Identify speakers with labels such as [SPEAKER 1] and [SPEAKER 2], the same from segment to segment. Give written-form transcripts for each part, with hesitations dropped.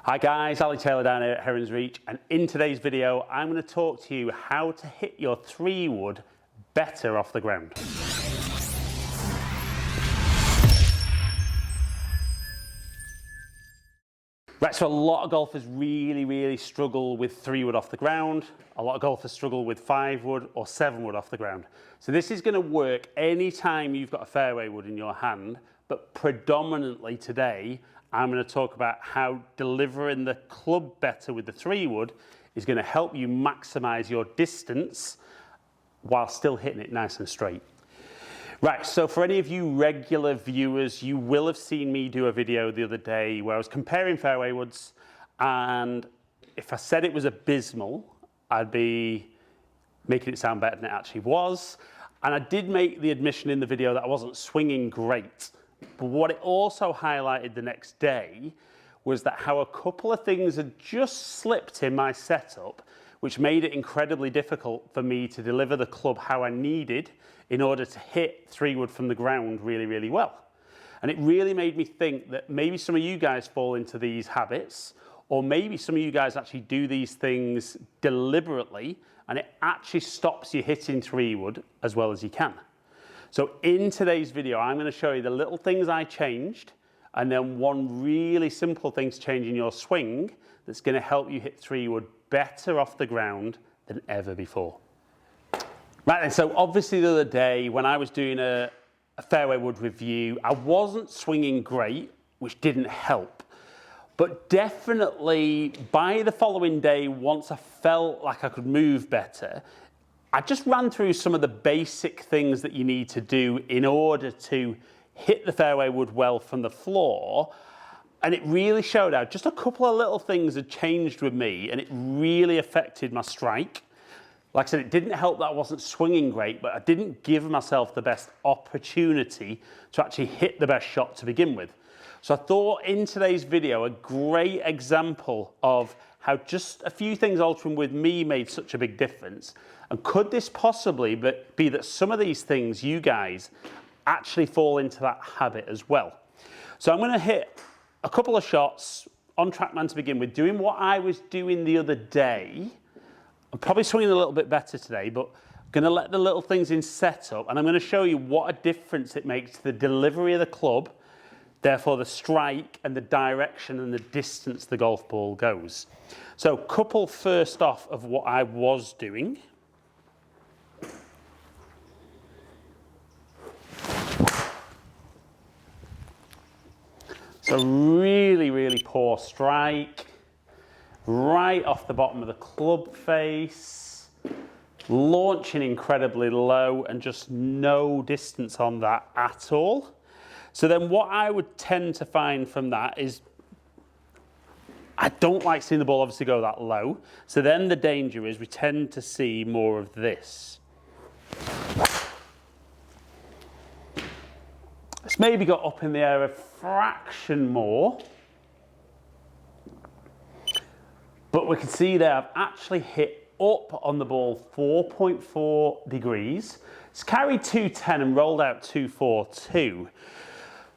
[SPEAKER 1] Hi guys, Ali Taylor down here at Heron's Reach, and in today's video I'm going to talk to you how to hit your 3-wood better off the ground. Right, so a lot of golfers really struggle with 3-wood off the ground. A lot of golfers struggle with 5-wood or 7-wood off the ground. So this is going to work anytime you've got a fairway wood in your hand, but predominantly today I'm going to talk about how delivering the club better with the 3-wood is going to help you maximize your distance while still hitting it nice and straight. Right, so for any of you regular viewers, you will have seen me do a video the other day where I was comparing fairway woods, and if I said it was abysmal, I'd be making it sound better than it actually was. And I did make the admission in the video that I wasn't swinging great. But what it also highlighted the next day was that how a couple of things had just slipped in my setup, which made it incredibly difficult for me to deliver the club how I needed in order to hit 3-wood from the ground really well. And it really made me think that maybe some of you guys fall into these habits, or maybe some of you guys actually do these things deliberately, and it actually stops you hitting 3-wood as well as you can. So in today's video, I'm going to show you the little things I changed, and then one really simple thing to change in your swing that's going to help you hit 3-wood better off the ground than ever before. Right then, so obviously the other day when I was doing a fairway wood review, I wasn't swinging great, which didn't help. But definitely by the following day, once I felt like I could move better, I just ran through some of the basic things that you need to do in order to hit the fairway wood well from the floor. And it really showed out. Just a couple of little things had changed with me, and it really affected my strike. Like I said, it didn't help that I wasn't swinging great, but I didn't give myself the best opportunity to actually hit the best shot to begin with. So I thought in today's video, a great example of how just a few things altering with me made such a big difference. And could this possibly be that some of these things, you guys, actually fall into that habit as well? So I'm going to hit a couple of shots on TrackMan to begin with, doing what I was doing the other day. I'm probably swinging a little bit better today, but I'm going to let the little things in setup, and I'm going to show you what a difference it makes to the delivery of the club, therefore the strike and the direction and the distance the golf ball goes. So couple first off of what I was doing. So really poor strike, right off the bottom of the club face, launching incredibly low and just no distance on that at all. So then what I would tend to find from that is I don't like seeing the ball obviously go that low. So then the danger is we tend to see more of this. It's maybe got up in the air a fraction more. But we can see there I've actually hit up on the ball 4.4 degrees. It's carried 210 and rolled out 242.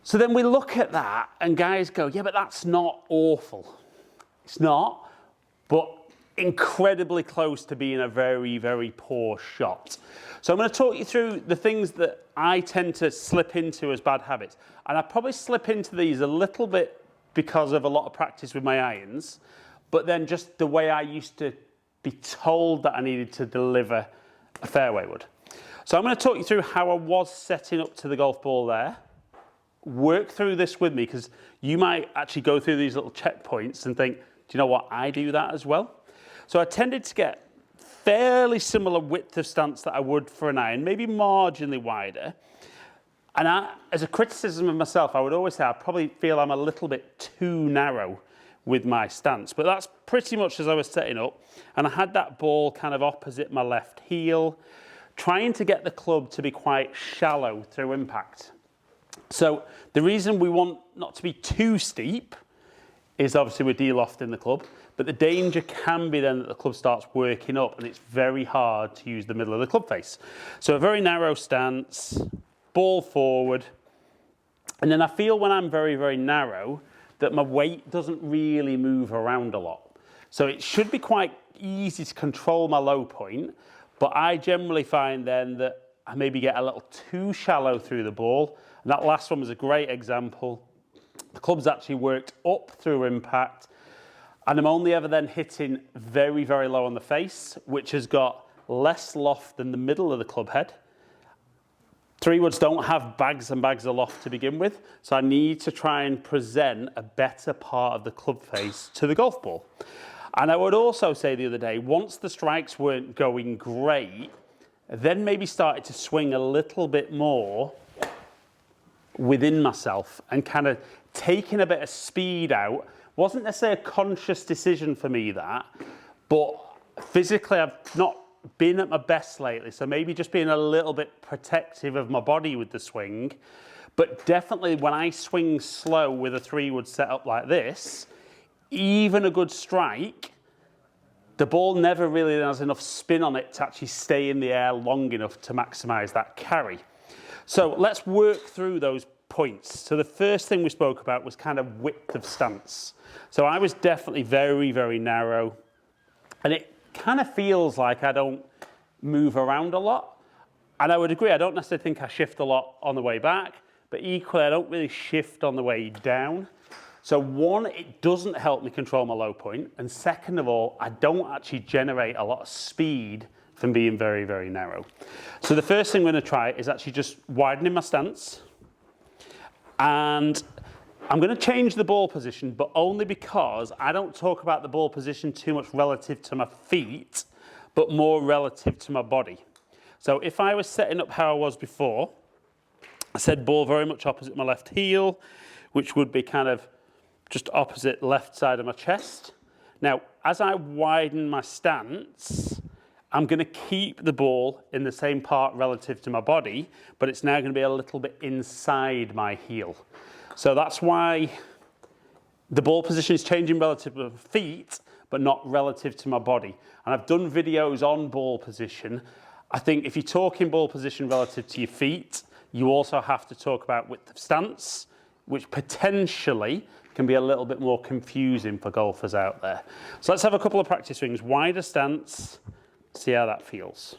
[SPEAKER 1] So then we look at that and guys go, yeah, but that's not awful. It's not, but incredibly close to being a very poor shot. So I'm going to talk you through the things that I tend to slip into as bad habits. And I probably slip into these a little bit because of a lot of practice with my irons, but then just the way I used to be told that I needed to deliver a fairway wood. So I'm going to talk you through how I was setting up to the golf ball there. Work through this with me, because you might actually go through these little checkpoints and think, do you know what, I do that as well. So I tended to get fairly similar width of stance that I would for an iron, maybe marginally wider. And as a criticism of myself, I would always say I probably feel I'm a little bit too narrow with my stance, but that's pretty much as I was setting up. And I had that ball kind of opposite my left heel, trying to get the club to be quite shallow through impact. So the reason we want not to be too steep is obviously we're de-lofting the club, but the danger can be then that the club starts working up and it's very hard to use the middle of the club face. So a very narrow stance, ball forward, and then I feel when I'm very narrow that my weight doesn't really move around a lot. So it should be quite easy to control my low point, but I generally find then that I maybe get a little too shallow through the ball. And that last one was a great example. The club's actually worked up through impact, and I'm only ever then hitting very, very low on the face, which has got less loft than the middle of the club head. 3-woods don't have bags and bags of loft to begin with, so I need to try and present a better part of the club face to the golf ball. And I would also say the other day, once the strikes weren't going great, then maybe started to swing a little bit more within myself and kind of taking a bit of speed out. Wasn't necessarily a conscious decision for me, that, but physically I've not been at my best lately, so maybe just being a little bit protective of my body with the swing. But definitely when I swing slow with a 3-wood setup like this, even a good strike, the ball never really has enough spin on it to actually stay in the air long enough to maximize that carry. So let's work through those points. So the first thing we spoke about was kind of width of stance. So I was definitely very, very narrow, and it kind of feels like I don't move around a lot. And I would agree, I don't necessarily think I shift a lot on the way back, but equally I don't really shift on the way down. So one, it doesn't help me control my low point. And second of all, I don't actually generate a lot of speed from being very, very narrow. So the first thing I'm going to try is actually just widening my stance. And I'm going to change the ball position, but only because I don't talk about the ball position too much relative to my feet, but more relative to my body. So if I was setting up how I was before, I said ball very much opposite my left heel, which would be kind of just opposite left side of my chest. Now, as I widen my stance, I'm going to keep the ball in the same part relative to my body, but it's now going to be a little bit inside my heel. So that's why the ball position is changing relative to my feet, but not relative to my body. And I've done videos on ball position. I think if you're talking ball position relative to your feet, you also have to talk about width of stance, which potentially can be a little bit more confusing for golfers out there. So let's have a couple of practice swings. Wider stance, see how that feels.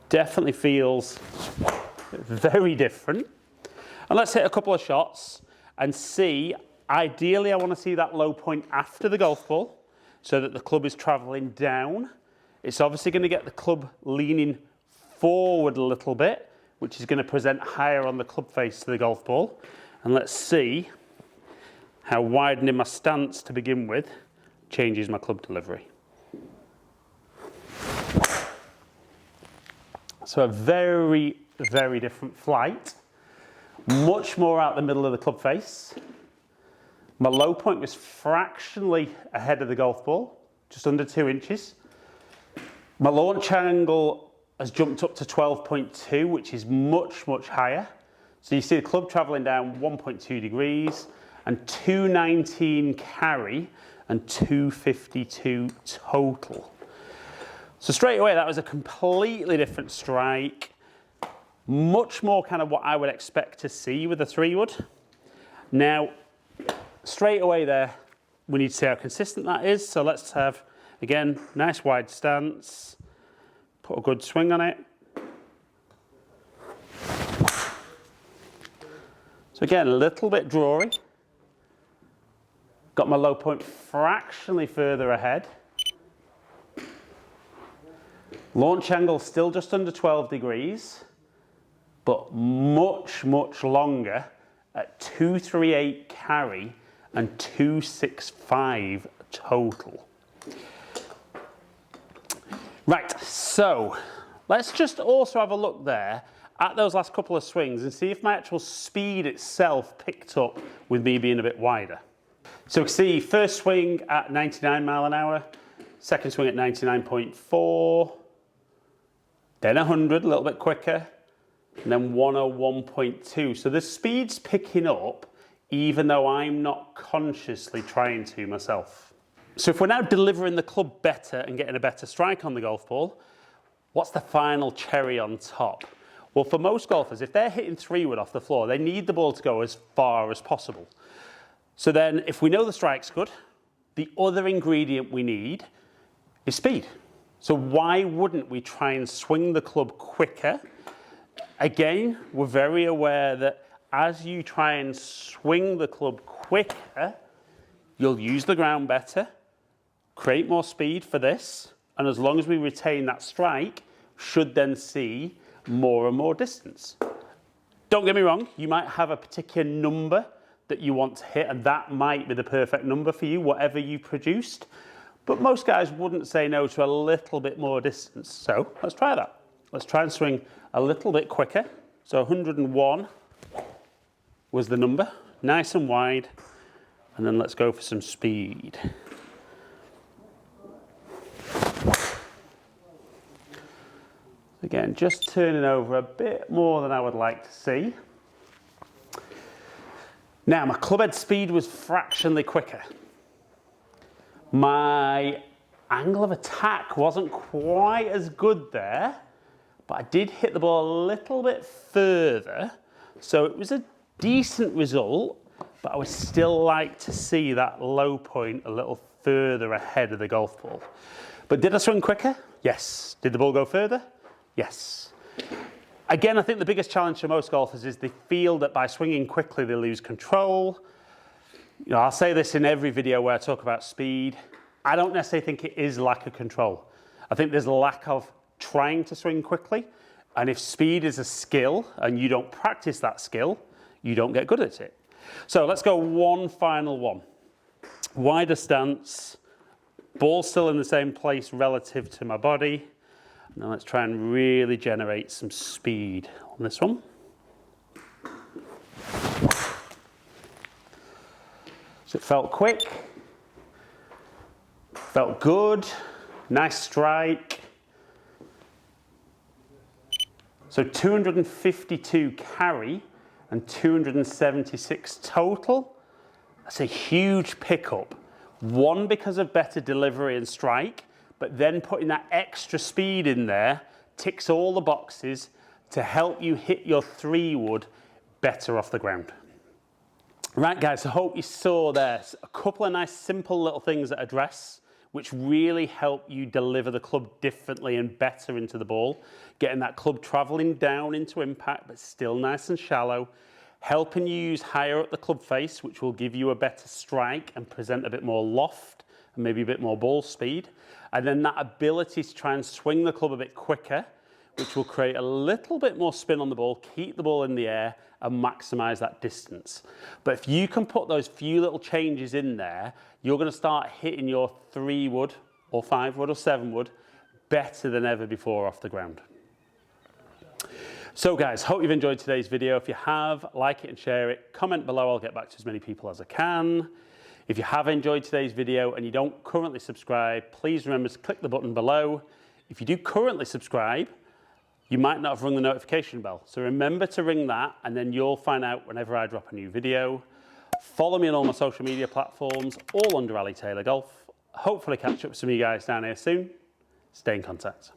[SPEAKER 1] Definitely feels very different. And let's hit a couple of shots and see, ideally I want to see that low point after the golf ball so that the club is traveling down. It's obviously going to get the club leaning forward a little bit, which is going to present higher on the club face to the golf ball. And let's see how widening my stance to begin with changes my club delivery. So a very, very different flight. Much more out the middle of the club face. My low point was fractionally ahead of the golf ball, just under 2 inches. My launch angle has jumped up to 12.2, which is much, much higher. So you see the club traveling down 1.2 degrees and 219 carry and 252 total. So straight away, that was a completely different strike. Much more kind of what I would expect to see with a 3-wood. Now, straight away there, we need to see how consistent that is. So let's have, again, nice wide stance. Put a good swing on it. So again, a little bit drawy. Got my low point fractionally further ahead. Launch angle still just under 12 degrees, but much, much longer at 238 carry and 265 total. Right, so let's just also have a look there at those last couple of swings and see if my actual speed itself picked up with me being a bit wider. So we can see first swing at 99 mile an hour, second swing at 99.4, then 100, a little bit quicker, and then 101.2. So the speed's picking up even though I'm not consciously trying to myself. So if we're now delivering the club better and getting a better strike on the golf ball, what's the final cherry on top? Well, for most golfers, if they're hitting 3-wood off the floor, they need the ball to go as far as possible. So then if we know the strike's good, the other ingredient we need is speed. So why wouldn't we try and swing the club quicker? Again, we're very aware that as you try and swing the club quicker, you'll use the ground better, create more speed for this, and as long as we retain that strike, should then see more and more distance. Don't get me wrong, you might have a particular number that you want to hit, and that might be the perfect number for you, whatever you produced. But most guys wouldn't say no to a little bit more distance. So let's try that. Let's try and swing a little bit quicker. So 101 was the number, nice and wide. And then let's go for some speed. Again, just turning over a bit more than I would like to see. Now, my club head speed was fractionally quicker. My angle of attack wasn't quite as good there, but I did hit the ball a little bit further. So it was a decent result, but I would still like to see that low point a little further ahead of the golf ball. But did I swing quicker? Yes. Did the ball go further? Yes. Again, I think the biggest challenge for most golfers is they feel that by swinging quickly, they lose control. You know, I'll say this in every video where I talk about speed. I don't necessarily think it is lack of control. I think there's a lack of trying to swing quickly. And if speed is a skill and you don't practice that skill, you don't get good at it. So let's go one final one. Wider stance, ball still in the same place relative to my body. Now let's try and really generate some speed on this one. So it felt quick, felt good, nice strike. So 252 carry and 276 total. That's a huge pickup. One, because of better delivery and strike, but then putting that extra speed in there ticks all the boxes to help you hit your 3-wood better off the ground. Right guys, I hope you saw there a couple of nice simple little things that address, which really help you deliver the club differently and better into the ball, getting that club traveling down into impact but still nice and shallow, helping you use higher up the club face, which will give you a better strike and present a bit more loft and maybe a bit more ball speed. And then that ability to try and swing the club a bit quicker, which will create a little bit more spin on the ball, keep the ball in the air and maximize that distance. But if you can put those few little changes in there, you're going to start hitting your 3-wood or 5-wood or 7-wood better than ever before off the ground. So guys, hope you've enjoyed today's video. If you have, like it and share it. Comment below, I'll get back to as many people as I can. If you have enjoyed today's video and you don't currently subscribe, please remember to click the button below. If you do currently subscribe, you might not have rung the notification bell. So remember to ring that and then you'll find out whenever I drop a new video. Follow me on all my social media platforms, all under Ali Taylor Golf. Hopefully catch up with some of you guys down here soon. Stay in contact.